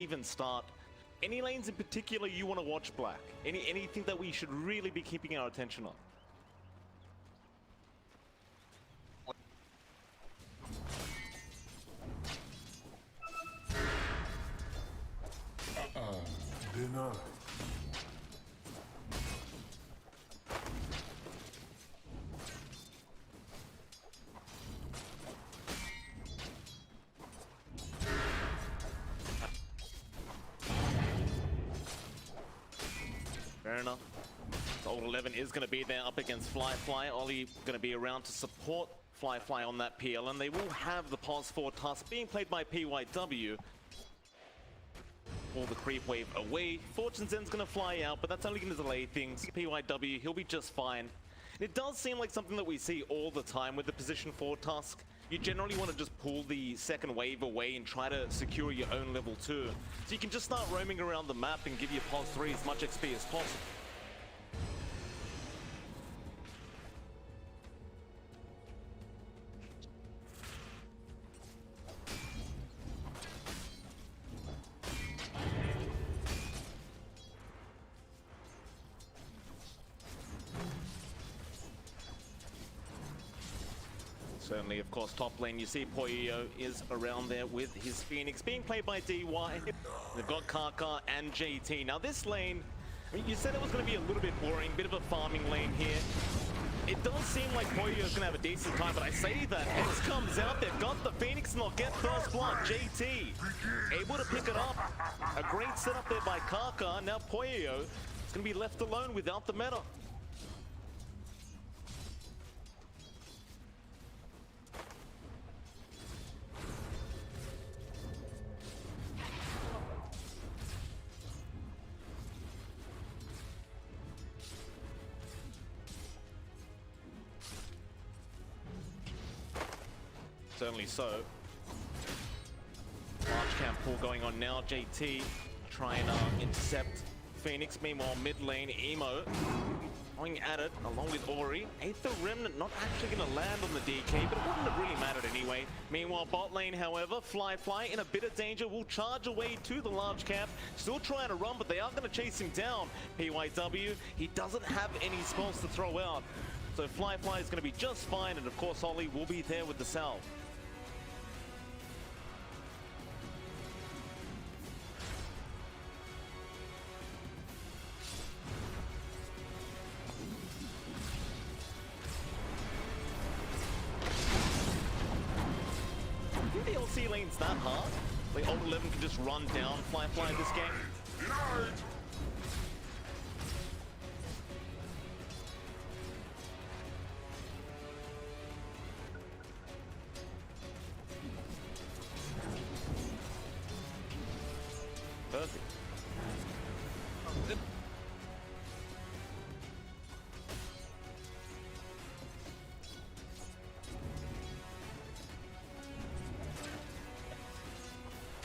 even start. Any lanes in particular you want to watch, Black? Anything that we should really be keeping our attention on? Dinner. Fair enough. So Old 11 is going to be there up against flyfly. Ollie going to be around to support flyfly on that PL, and they will have the pause 4 task being played by PYW. All the creep wave away. Fortune Zen's going to fly out, but that's only going to delay things. PYW, he'll be just fine. It does seem like something that we see all the time with the position 4 task. You generally want to just pull the second wave away and try to secure your own level 2. So you can just start roaming around the map and give your pause 3 as much XP as possible. Certainly, of course, top lane, you see poyoyo is around there with his Phoenix, being played by DY. They've got Kaka and JT. Now this lane, I mean, you said it was going to be a little bit boring, bit of a farming lane here. It does seem like poyoyo is going to have a decent time, but I say that X comes out, they've got the Phoenix and they'll get first blood. JT able to pick it up. A great setup there by Kaka. Now poyoyo is going to be left alone without the meta. Certainly so. Large camp pull going on now. JT trying to intercept Phoenix. Meanwhile, mid lane, Emo going at it along with Ori. Aether Remnant not actually going to land on the DK, but it wouldn't have really mattered anyway. Meanwhile, bot lane, however, flyfly in a bit of danger, will charge away to the large camp. Still trying to run, but they are going to chase him down. PYW, he doesn't have any spells to throw out. So flyfly is going to be just fine, and of course, Ollie will be there with the salve. The LC lane's that hard. Like Old 11 can just run down flyfly this game. Perfect.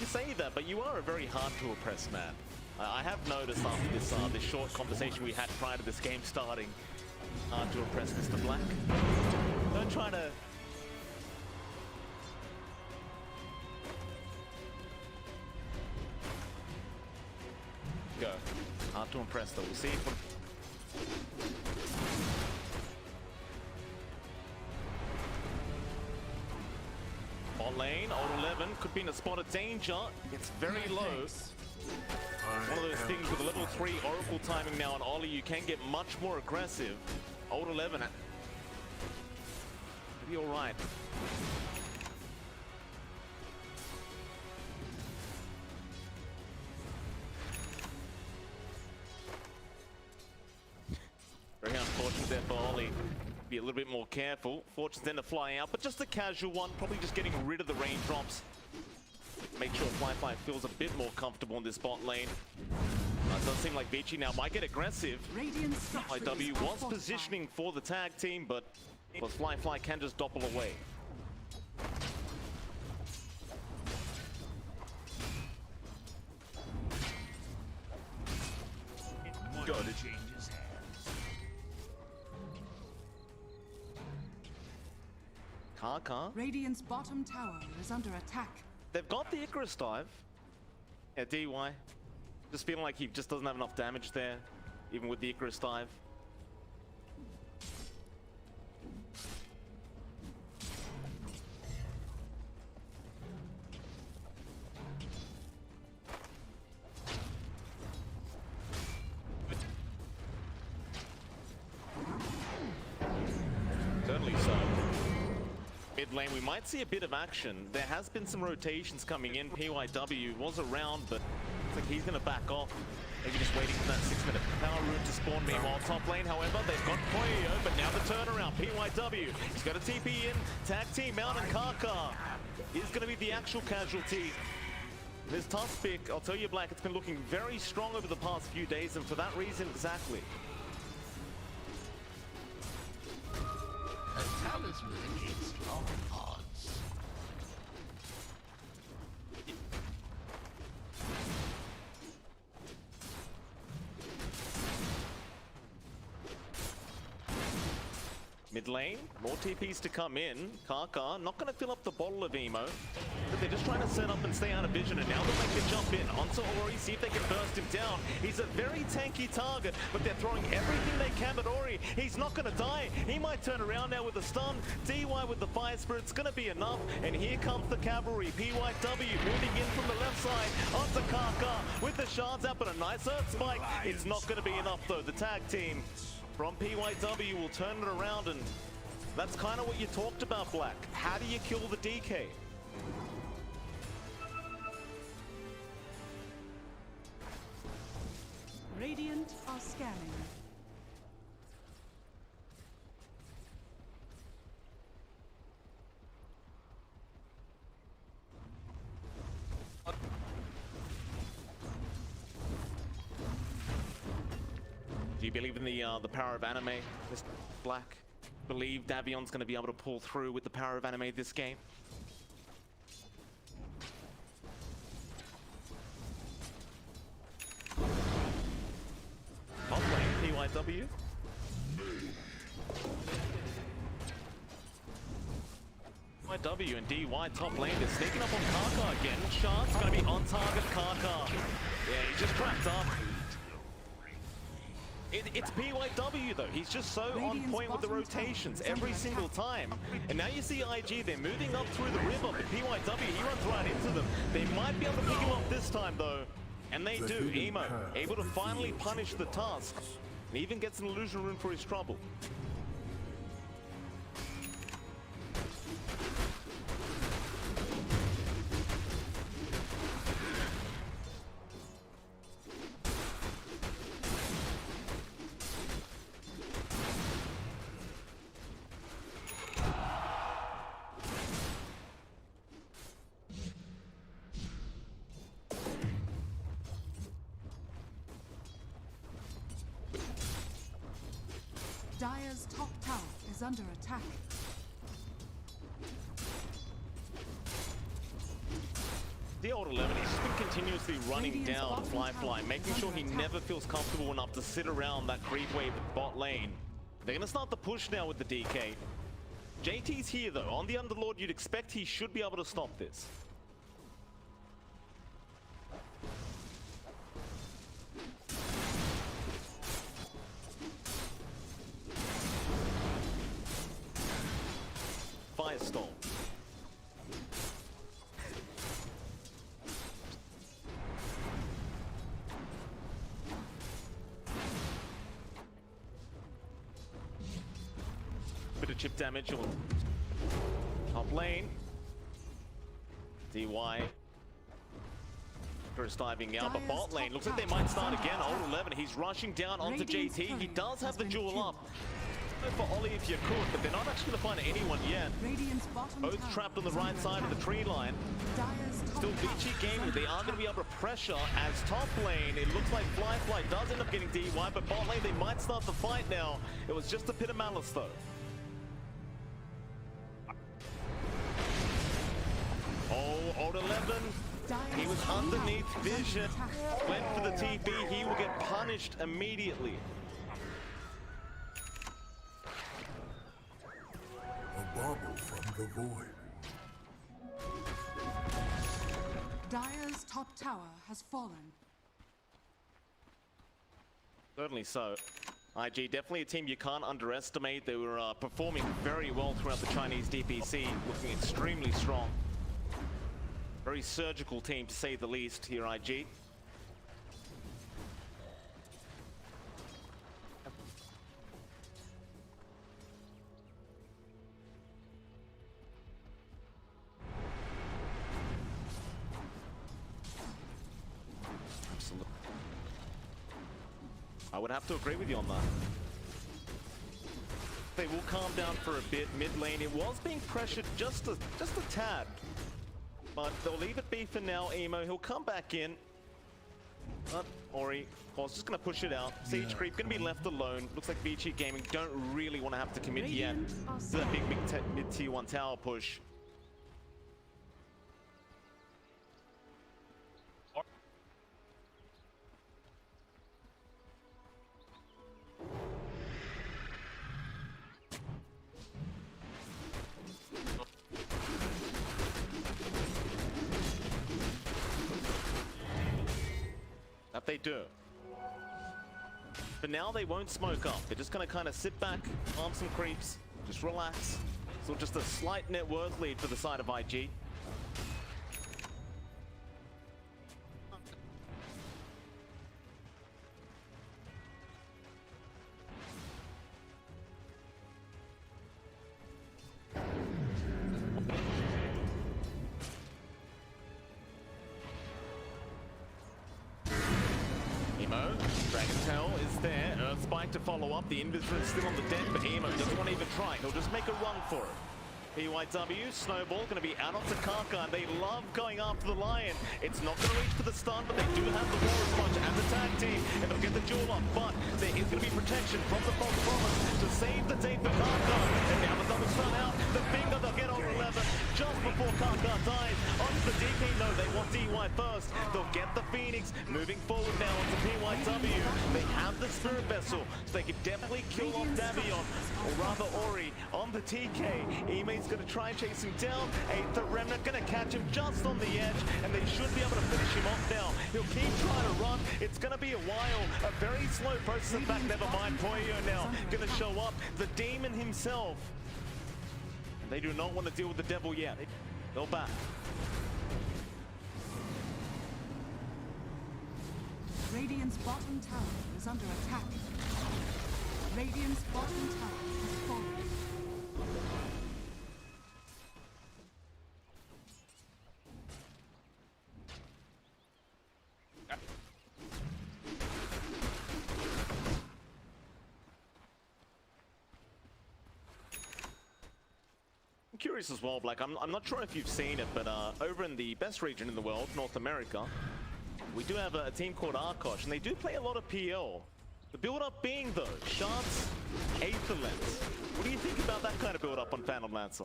You say that, but you are a very hard to oppress man. I have noticed after this short conversation we had prior to this game starting, hard to oppress Mr. Black. Don't try to... Go. Hard to impress though. We'll see if... Bot lane, Old 11 could be in a spot of danger. It's very low. One of those things with a level 3 Oracle timing now on Ollie, you can get much more aggressive. Old 11, maybe all right. Very unfortunate there for Ollie. Be a little bit more careful. Fortune's then to fly out, but just a casual one, probably just getting rid of the raindrops. Make sure flyfly feels a bit more comfortable in this bot lane. It does seem like Vici now might get aggressive. IW was positioning for the tag team, but flyfly can just doppel away. Gotta change his hands. Kaka. Radiant's bottom tower is under attack. They've got the Icarus dive. Yeah, DY. Just feeling like he just doesn't have enough damage there, even with the Icarus dive. Certainly so. Mid lane, we might see a bit of action. There has been some rotations coming in. PYW was around, but looks like he's going to back off. Maybe just waiting for that 6-minute power rune to spawn. Meanwhile, top lane, however, they've got poyoyo, but now the turnaround. PYW, he's got a TP in. Tag team out, and Kaka is going to be the actual casualty. This tough pick, I'll tell you, Black, it's been looking very strong over the past few days, and for that reason exactly. A talisman against strong odds. Mid lane, more TPs to come in. Kaka not going to fill up the bottle of Emo, but they're just trying to set up and stay out of vision, and now they'll make a jump in onto Ori, see if they can burst him down. He's a very tanky target, but they're throwing everything they can at Ori. He's not going to die. He might turn around now with a stun. DY with the Fire Spirit's going to be enough, and here comes the cavalry. PYW moving in from the left side onto Kaka with the shards out, but a nice earth spike. It's not going to be enough though. The tag team from PYW will turn it around, and that's kind of what you talked about, Black. How do you kill the DK? Radiant are scanning. Do you believe in the power of anime, Mr. Black? Believe Davion's going to be able to pull through with the power of anime this game? Top lane, PYW. PYW and DY top lane. They're sneaking up on Kaka again. Shark's going to be on target, Kaka. Yeah, he's just cracked up. It's PYW though, he's just so on point with the rotations every single time. And now you see IG, they're moving up through the river, but PYW, he runs right into them. They might be able to pick him up this time though. And they do. Emo able to finally punish the task, and even gets an illusion rune for his trouble. Dire's top tower is under attack. The old 11, he's just been continuously running down flyfly, making sure he never feels comfortable enough to sit around that creep wave at bot lane. They're gonna start the push now with the DK. JT's here though, on the Underlord, you'd expect he should be able to stop this. Firestorm. Bit of chip damage on top lane. DY. First diving out, but bot lane looks like they might start again. Old 11, he's rushing down onto JT. He does have the jewel up. For Ollie if you could, but they're not actually going to find anyone yet. Both trapped on the right side of the tree line. Still Vici Gaming, they are going to be able to pressure as top lane. It looks like flyfly does end up getting DY, but bot lane, they might start the fight now. It was just a pit of malice though. Oh, old 11. He was underneath vision. Went for the TP, he will get punished immediately. A bubble from the void. Dire's top tower has fallen. Certainly so. IG, definitely a team you can't underestimate. They were performing very well throughout the Chinese DPC, looking extremely strong. Very surgical team, to say the least, here, IG. Absolutely. I would have to agree with you on that. They will calm down for a bit. Mid lane, it was being pressured just a tad. But they'll leave it be for now. Emo, he'll come back in. But Ori, of course, just going to push it out. Siege creep going to be left alone. Looks like Vici Gaming don't really want to have to commit yet to that big mid tier 1 tower push. That they do. But now they won't smoke up. They're just going to kind of sit back, farm some creeps, just relax. So just a slight net worth lead for the side of IG. Dragon Tail is there. Earth Spike to follow up. The Invictus is still on the deck, but Emo doesn't want to even try. He'll just make a run for it. PYW, Snowball going to be out onto Kaka, and they love going after the Lion. It's not going to reach for the stun, but they do have the War Sponge and the tag team, and they'll get the duel up. But there is going to be protection from the false promise to save the day for Kaka. And now the double stun out. The finger, they'll get over 11 just before Kaka dies. Onto the DK, no, they want DY first. They'll get the Phoenix moving forward now onto PYW. They have the Spirit Vessel, so they can definitely kill off Davion, or rather Ori, on the TK. Ime's going to try and chase him down. The Remnant going to catch him just on the edge, and they should be able to finish him off now. He'll keep trying to run. It's going to be a while. A very slow process. In fact, never mind. Poyoyo now going to show up. The demon himself. And they do not want to deal with the devil yet. They'll back. Radiant's bottom tower is under attack. Radiant's bottom tower has fallen. I'm curious as well, Black. I'm not sure if you've seen it, but over in the best region in the world, North America, we do have a team called Arkosh, and they do play a lot of PL. The build-up being, though, Shards, Aether Lens. What do you think about that kind of build-up on Phantom Lancer?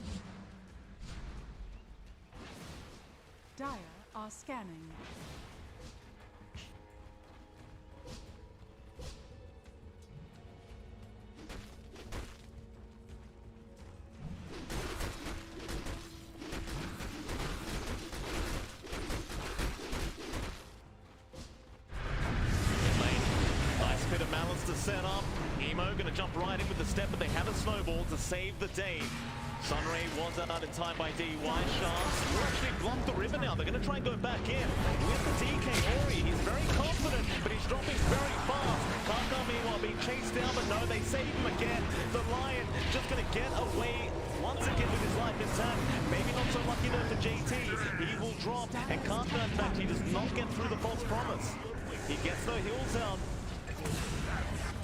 Dire are scanning. To set up, Emo gonna jump right in with the step, but they have a snowball to save the day. Sunray was out in time by DY. Shards will actually block the river now. They're gonna try and go back in with the DK Ori. He's very confident, but he's dropping very fast. Kaka meanwhile being chased down, but no, they save him again. The Lion just gonna get away once again with his life intact. Maybe not so lucky though for JT. He will drop, and Kaka, in fact, he does not get through the false promise. He gets no heals out.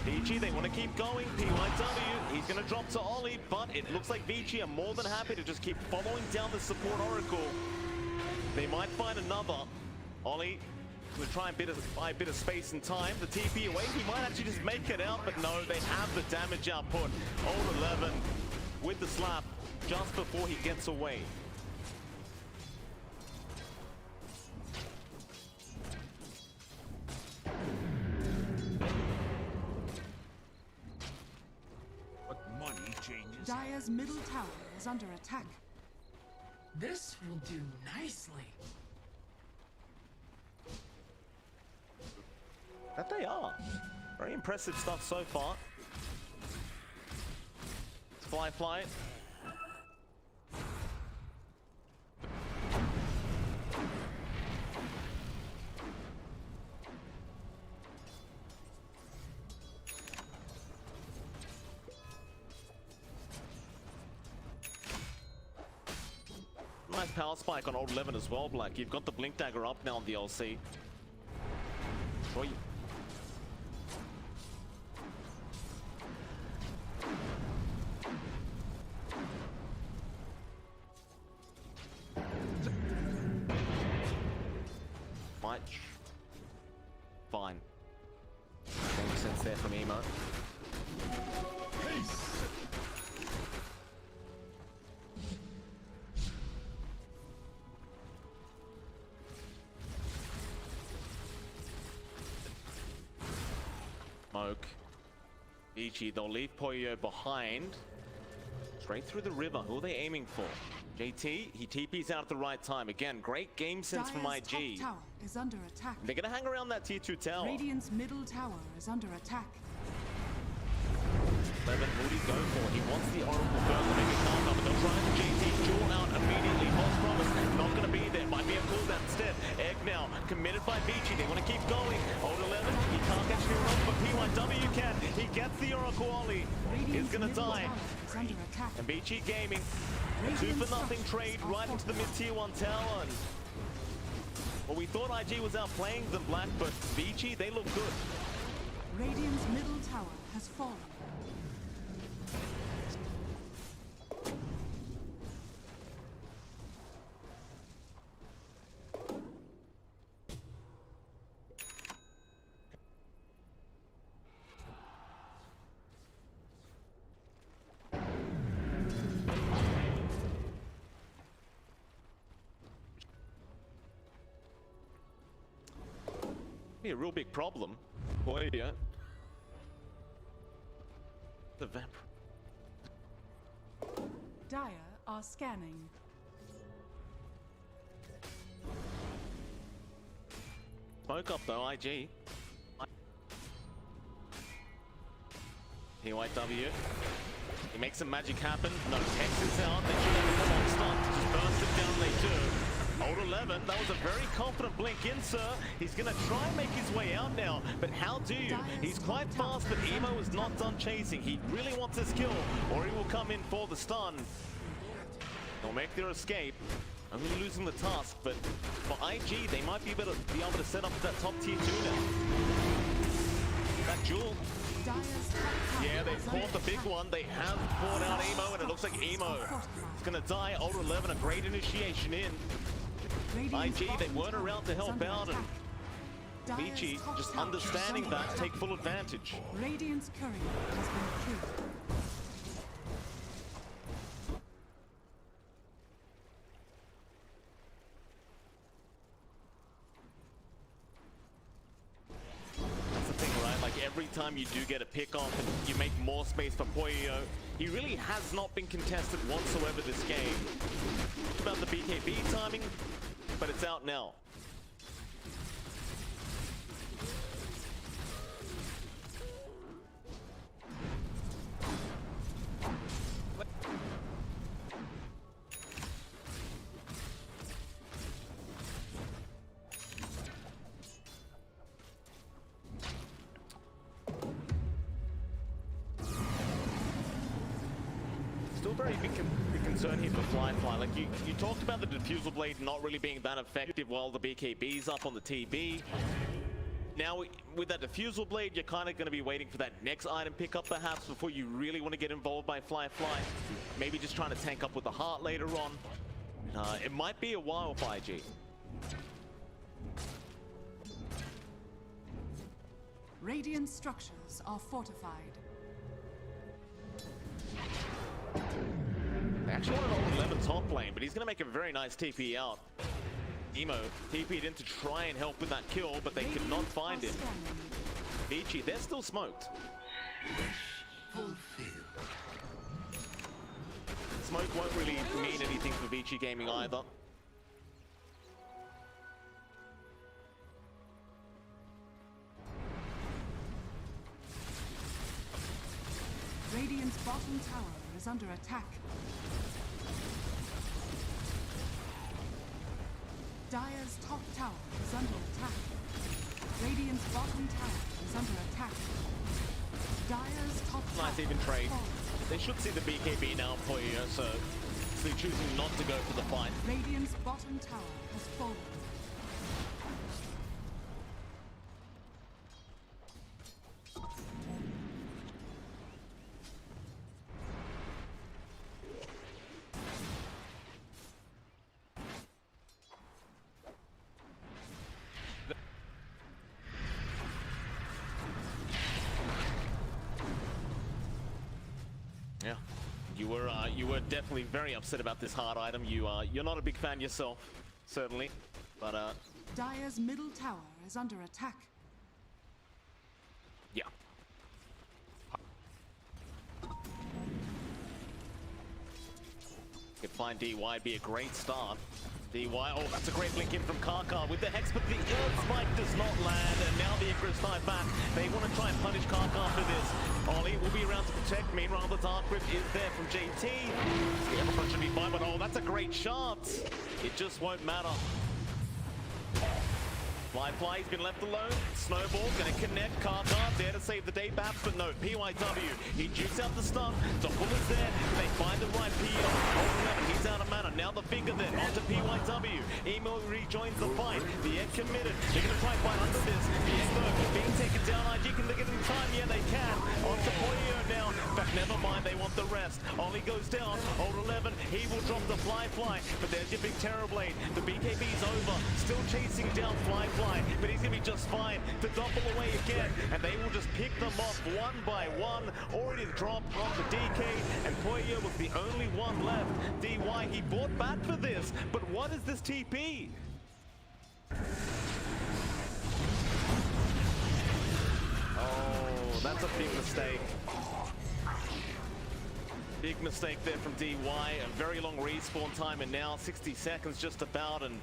Vici, they want to keep going. PYW, he's going to drop to Ollie, but it looks like Vici are more than happy to just keep following down the support Oracle. They might find another. Ollie will try and buy a bit of space and time. The TP away, he might actually just make it out, but no, they have the damage output. Old 11 with the slap just before he gets away. Dire's middle tower is under attack. This will do nicely. That they are. Very impressive stuff so far. It's flyfly. Nice power spike on old 11 as well, Black. You've got the blink dagger up now on the LC. Troy. Much. Fine. Makes sense there from Emo. Smoke. Vici, they'll leave poyoyo behind. Straight through the river. Who are they aiming for? JT, he TP's out at the right time. Again, great game sense from Dire's IG. top tower is under attack. They're gonna hang around that tier 2 tower. Radiant's middle tower is under attack. 11, what do he go for? He wants the Oracle first to make a Kaka, but they'll try the JT duel out immediately. False promise, not gonna be there. Might be a cooldown instead. Egg now, committed by Vici. They want to keep going. Old 11, he can't catch the Oracle, but PYW can. He gets the Oracle Ollie. He's gonna die. And Vici Gaming, a 2-for-0 trade right into the mid-tier 1 tower. And, well, we thought IG was outplaying them, Black, but Vici, they look good. Radiant's middle tower has fallen. Be a real big problem. Boy, yeah. The vamp. Dire are scanning. Smoke up though, IG. PYW. He makes some magic happen. No, Hex is out. They should have come on stun. Just burst it down, they do. Old 11, that was a very confident blink in, sir. He's going to try and make his way out now, but how do you? He's quite fast, but Emo is not done chasing. He really wants his kill, or he will come in for the stun. They'll make their escape. Only losing the task, but for IG, they might be able to set up that top tier 2 now. That Jewel. Yeah, they've caught the big one. They have brought out Emo, and it looks like Emo is going to die. Old 11, a great initiation in. IG, they weren't around to help out, and Vici, just understanding that, take full advantage. Radiant's courier has been killed. That's the thing, right? Like every time you do get a pick off and you make more space for poyoyo, he really has not been contested whatsoever this game. It's about the BKB timing, but it's out now. Still very big concern here for flyfly. Like you talked about the diffusal blade not really being that effective while the BKB's up on the TB. Now with that diffusal blade, you're kind of going to be waiting for that next item pickup perhaps before you really want to get involved by flyfly. Maybe just trying to tank up with the heart later on. It might be a while for IG. Radiant structures are fortified. They actually want an old 11 top lane, but he's going to make a very nice TP out. Emo TP'd in to try and help with that kill, but they could not find him. Vici, they're still smoked. Smoke won't really mean anything for Vici Gaming either. Radiant's bottom tower is under attack. Dire's top tower is under attack. Radiant's bottom tower is under attack. Dire's top tower Nice even trade. fallen. They should see the BKB now, poyoyo, so they're choosing not to go for the fight. Radiant's bottom tower has fallen. Yeah, you were definitely very upset about this hard item. You're not a big fan yourself, certainly, but Dire's middle tower is under attack. yeah. Could find DY be a great start. DY, oh, that's a great link in from Kaka with the Hex, but the Earth Spike does not land, and now the Icarus dive back. They want to try and punish Kaka after this. Ollie will be around to protect. Meanwhile, the Dark Grip is there from JT. The Everfront should be fine, but oh, that's a great shot. It just won't matter. Flyfly, he's been left alone. Snowball's gonna connect. Kaka there to save the day, perhaps, but no. PYW, he jukes out the stun. The pull is there. They find the right PO. He's out of mana. Now the finger there onto PYW. Emo rejoins the fight. The Ed committed. They're gonna try and fight under this. The Ed being taken down. IG, can they get in time? Yeah, they can. Onto poyoyo now. In fact, never mind. They want the rest. Ollie goes down. Old 11. He will drop the Flyfly. But there's your big Terrorblade. The BKB's over. Still chasing down Flyfly. But he's gonna be just fine to double away again, and they will just pick them off one by one. Already dropped off the DK, and poyoyo was the only one left. DY, he bought back for this, but what is this TP? Oh, that's a big mistake. Big mistake there from DY. A very long respawn time, and now 60 seconds just about, and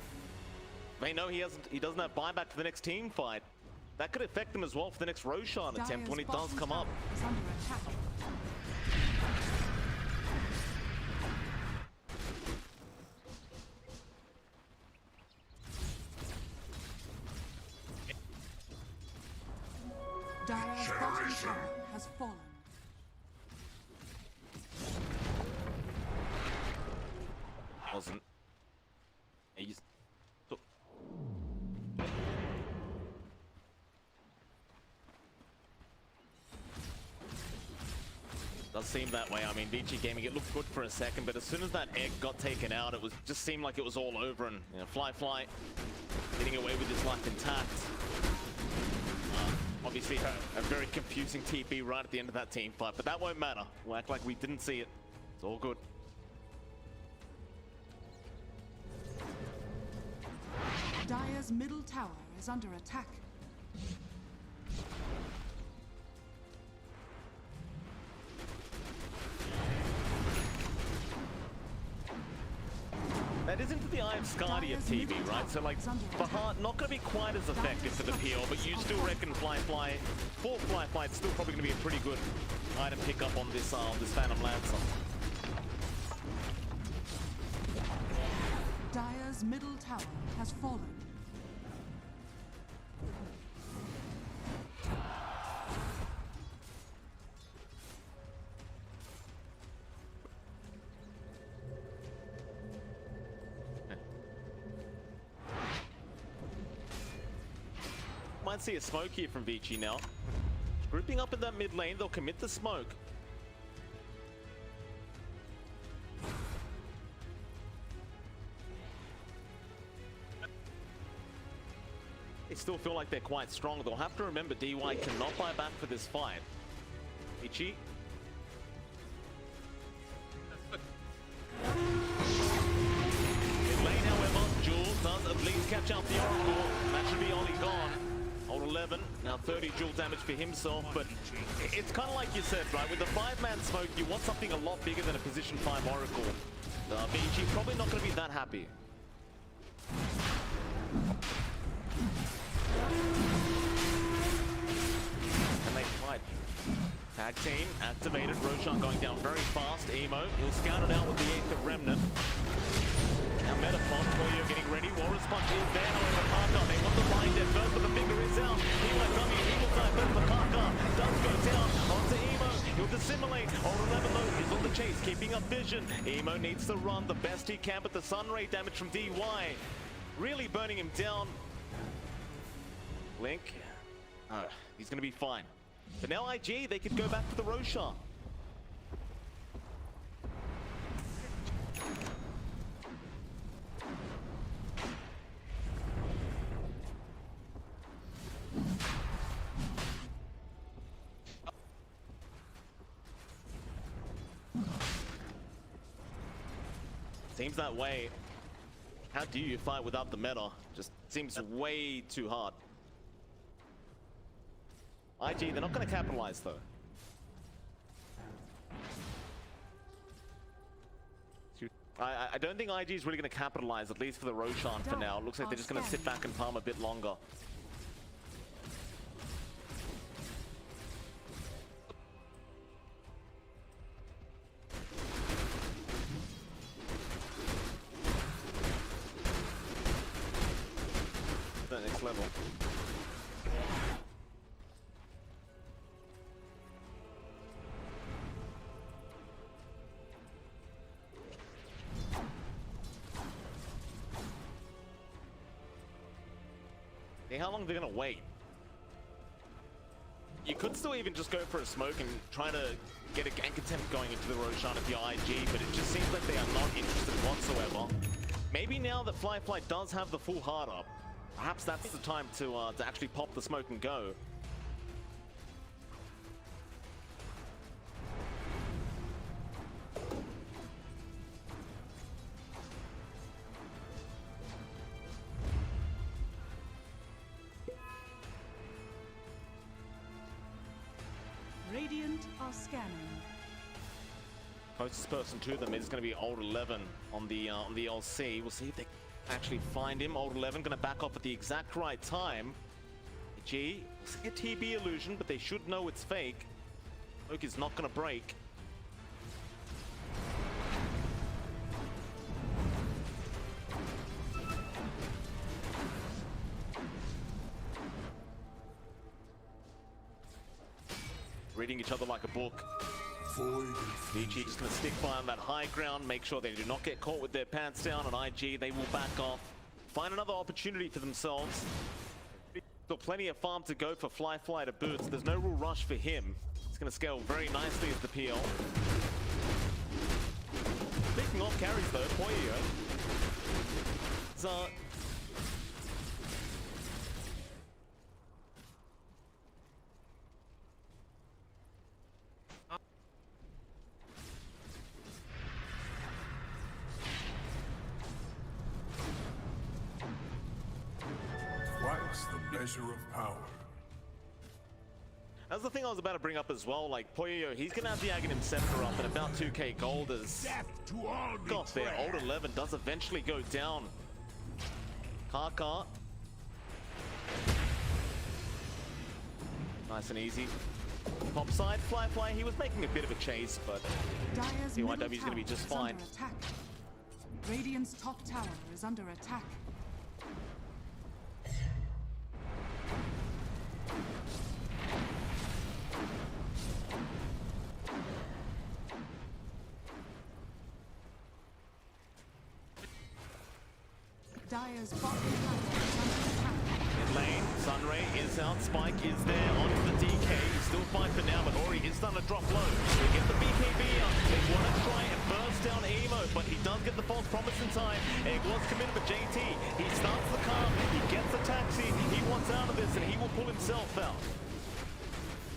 they know he doesn't have buyback for the next team fight. That could affect them as well for the next Roshan attempt when it does come up. Is under attack. Dire's bottom tower has fallen. Wasn't. He's does seem that way. I mean, Vici Gaming, it looked good for a second, but as soon as that egg got taken out, it was just seemed like it was all over, and you know, Flyfly getting away with his life intact. Obviously, a very confusing TP right at the end of that team fight, but that won't matter. We'll act like we didn't see it. It's all good. Dire's middle tower is under attack. That is into the Eye of Scardia TV, right? So like, Bahat not going to be quite as effective for the PO, but you still reckon Flyfly, for Flyfly, it's still probably going to be a pretty good item pickup on this Phantom Lancer. Dire's middle tower has fallen. Might see a smoke here from Vici now. Grouping up in that mid lane, they'll commit the smoke. They still feel like they're quite strong. They'll have to remember DY cannot buy back for this fight. Vici. In lane, however, Jules does at least catch out the Oracle. That should be Ollie gone. Old 11, now 30 Joule damage for himself, but it's kind of like you said, right? With the 5-man smoke, you want something a lot bigger than a position 5 Oracle. Vici probably not going to be that happy. And they fight. Tag team activated. Roshan going down very fast. Emo, he'll scout it out with the 8th of Remnant. Now Metapon, poyoyo getting ready. Warriors Punch is there. However, Kaka, they want the line dead first, but the finger is out. Emo coming, Eagle Time first for Kaka. Does go down onto Emo. He'll dissimulate. Old 11 though is on the chase, keeping up vision. Emo needs to run the best he can, but the sunray damage from DY really burning him down. Link, he's going to be fine. But now IG, they could go back to the Roshan. Seems that way. How do you fight without the meta? Just seems way too hard. IG, they're not going to capitalize though. I don't think IG is really going to capitalize, at least for the Roshan for now. It looks like they're just going to sit back and farm a bit longer. The next level. How long they're gonna wait? You could still even just go for a smoke and try to get a gank attempt going into the Roshan if you're IG, but it just seems like they are not interested whatsoever. Maybe now that flyfly does have the full heart up, perhaps that's the time to actually pop the smoke and go. Radiant are scanning. Closest person to them is going to be Old 11 on the LC. We'll see if they actually find him. Old 11 going to back off at the exact right time. G, we'll see a TB illusion, but they should know it's fake. Smoke is not going to break. Reading each other like a book. Vici just going to stick by on that high ground, make sure they do not get caught with their pants down, and IG, they will back off. Find another opportunity for themselves. Still plenty of farm to go for flyfly to boots. There's no real rush for him. It's going to scale very nicely as the PL. Speaking of carries though, poyoyo. The measure of power. That's the thing I was about to bring up as well. Like poyoyo, he's gonna have the Aghanim Scepter up at about 2k gold as got there. Old 11 does eventually go down. Kaka. Nice and easy. Top side, flyfly, he was making a bit of a chase, but CYW is gonna be just fine. Radiant's top tower is under attack. Dire's bottom tower is under attack. Mid lane, Sunray is out, Spike is there onto the DK. He's still fine for now, but Ori is starting to drop low. They get the BKB up. They want to try and burst down Emo, but he does get the false promise in time. Egg was committed, but JT, he starts the car, he gets the taxi, he wants out of this, and he will pull himself out.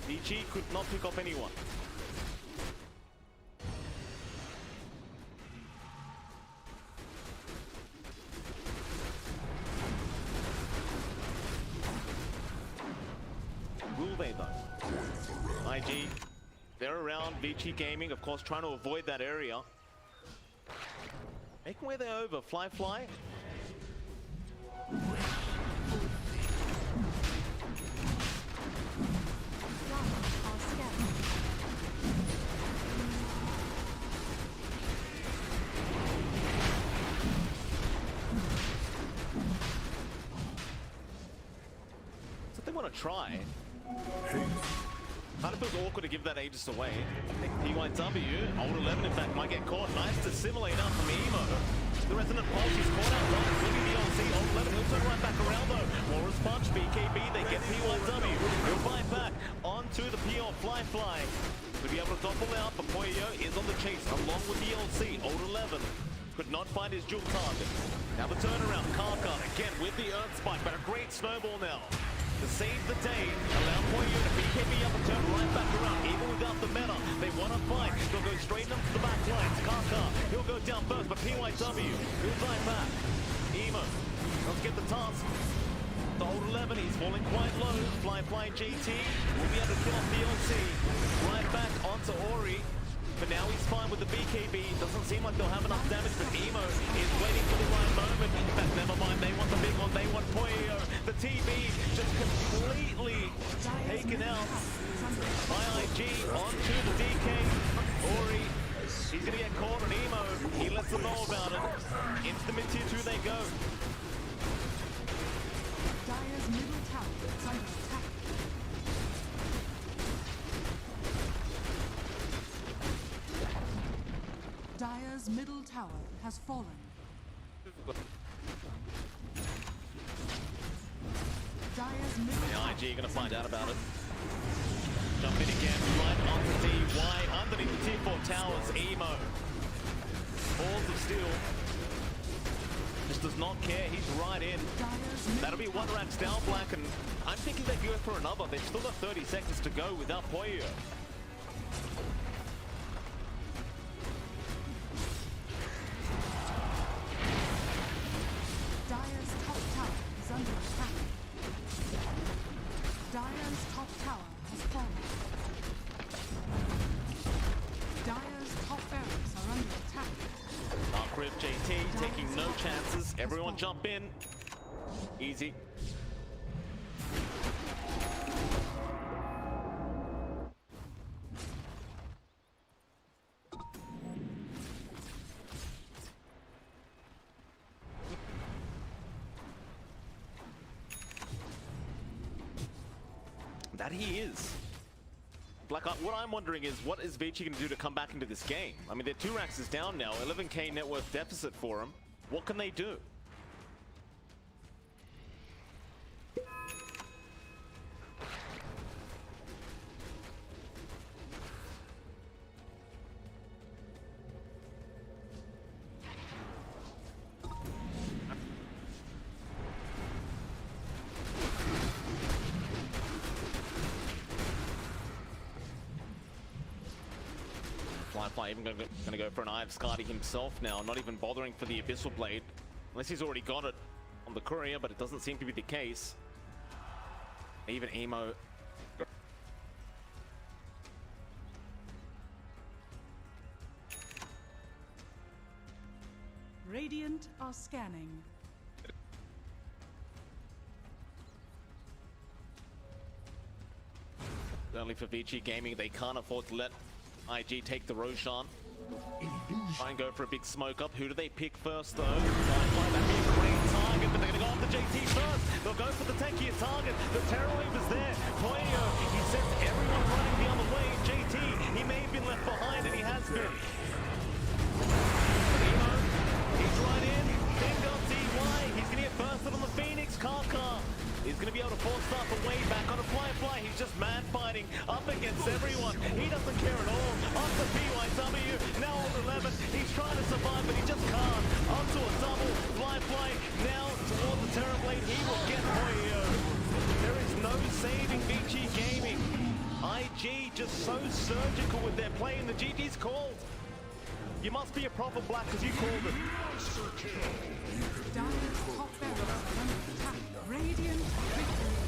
DG could not pick up anyone. Will they though? IG, they're around. Vici Gaming, of course, trying to avoid that area. Making way there over. flyfly. want to try. Haste. Kind of feels awkward to give that Aegis away. I think PYW, old 11 in fact, might get caught. Nice to simulate out from Emo. The Resonant Pulse, he's caught out right. Winning the LC, old 11, he'll turn right back around though. Warriors Punch, BKB, they get PYW. He'll fight back onto the PO flyfly. To be able to topple out, but Poyoyo is on the chase along with the LC. Old 11 could not find his dual target. Now the turnaround, Kaka again with the Earth Spike, but a great snowball now. To save the day, allow Poyoyo to BKB up and turn right back around. Even without the meta, they want to fight. They'll go straight up to the back lines. Kaka, he'll go down first, but PYW, he'll fight back. Emo, let's get the task. The old 11, he's falling quite low. Flyfly JT will be able to kill off the LC. Right back onto Ori. But now he's fine with the BKB. Doesn't seem like they'll have enough damage, but Emo is waiting for the right moment. In fact, never mind, they want the big one. They want Poyoyo. The TB just completely taken out by IG onto the DK. Ori, he's going to get caught on Emo. He lets them know about it. Into the mid-tier 2 they go. Dire's middle tower is under attack. Dire's middle tower has fallen. Dire's middle tower. IG gonna find out about it. Jump in again, right onto DY, underneath the tier 4 towers, Emo. Balls of steel. Just does not care, he's right in. That'll be one racks down black, and I'm thinking they go for another. They've still got 30 seconds to go without Poyoyo. Dire's top tower is under attack. Dire's top tower has fallen. Dire's top barracks are under attack. Dark Rift JT taking no chances. Everyone jump in. Easy. That he is. Black, what I'm wondering is, what is Vici going to do to come back into this game? I mean, their 2 racks is down now, 11k net worth deficit for them. What can they do? Flyfly even going to go for an Eye of Skadi himself now, not even bothering for the Abyssal Blade. Unless he's already got it on the courier, but it doesn't seem to be the case. Even Emo. Radiant are scanning. Only for Vici Gaming, they can't afford to let IG take the Roshan. Try and go for a big smoke up. Who do they pick first though? That'd be a great target, but they're gonna go after JT first. They'll go for the tankier target. The Terror Wave is there. Poyoyo, he sends everyone running the other way. JT, he may have been left behind, and he has been. Emo, he's right in. Bingo, DY, he's gonna get bursted on the Phoenix. Kaka is going to be able to force start the way back on a flyfly. He's just man fighting up against everyone. He doesn't care at all. Onto PYW, now on 11. He's trying to survive, but he just can't. Onto a double flyfly. Now toward the Terror Blade. He will get Poyoyo. There is no saving Vici Gaming. IG just so surgical with their play, and the GG's called. You must be a proper Black because you called it. Dire's top barracks are under attack. Radiant victory.